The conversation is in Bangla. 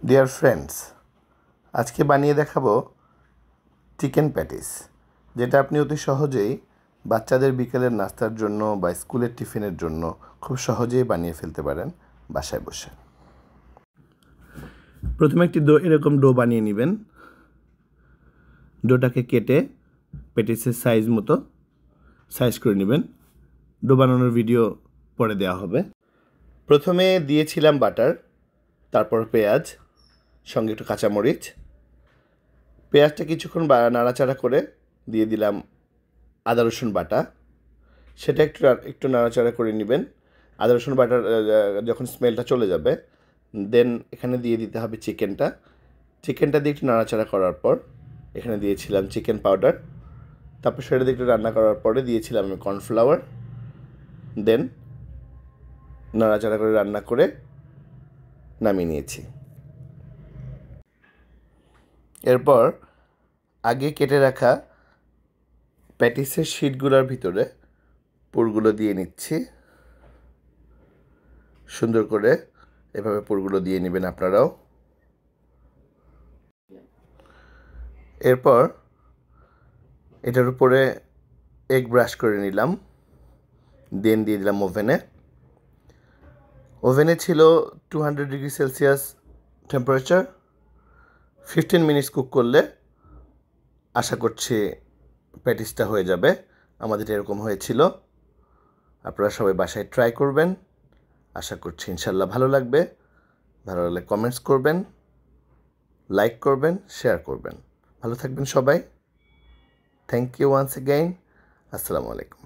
ডিয়ার ফ্রেন্ডস, আজকে বানিয়ে দেখাবো চিকেন প্যাটিস, যেটা আপনি অতি সহজেই বাচ্চাদের বিকেলের নাস্তার জন্য বা স্কুলের টিফিনের জন্য খুব সহজেই বানিয়ে ফেলতে পারেন বাসায় বসে। প্রথমে একটি এরকম ডো বানিয়ে নেবেন। ডোটাকে কেটে প্যাটিসের সাইজ মতো সাইজ করে নেবেন। ডো বানানোর ভিডিও পরে দেওয়া হবে। প্রথমে দিয়েছিলাম বাটার, তারপর পেঁয়াজ, সঙ্গে একটু কাঁচামরিচ। পেঁয়াজটা কিছুক্ষণ নাড়াচাড়া করে দিয়ে দিলাম আদা রসুন বাটা। সেটা একটু নাড়াচাড়া করে নেবেন। আদা রসুন বাটার যখন স্মেলটা চলে যাবে, দেন এখানে দিয়ে দিতে হবে চিকেনটা দিয়ে একটু নাড়াচাড়া করার পর এখানে দিয়েছিলাম চিকেন পাউডার। তারপর সেটা দিয়ে একটু রান্না করার পরে দিয়েছিলাম আমি কর্নফ্লাওয়ার। দেন নাড়াচাড়া করে রান্না করে নামিয়ে নিয়েছি। এরপর আগে কেটে রাখা প্যাটিসের শিটগুলোর ভিতরে পুরগুলো দিয়ে নিচ্ছি। সুন্দর করে এভাবে পুরগুলো দিয়ে নেবেন আপনারাও। এরপর এটার উপরে এগ ব্রাশ করে নিলাম। দেন দিয়ে দিলাম ওভেনে ছিল 200 degree Celsius temperature. 15 minutes cook করলে আশা করছি প্যাটিসটা হয়ে যাবে। আমাদের এরকম হয়েছিল। আপনারা সবাই বাসায় ট্রাই করবেন। আশা করছি ইনশাল্লাহ ভালো লাগবে। ভালো লাগলে কমেন্টস করবেন, লাইক করবেন, শেয়ার করবেন। ভালো থাকবেন সবাই। Thank you once again. আসসালামু আলাইকুম।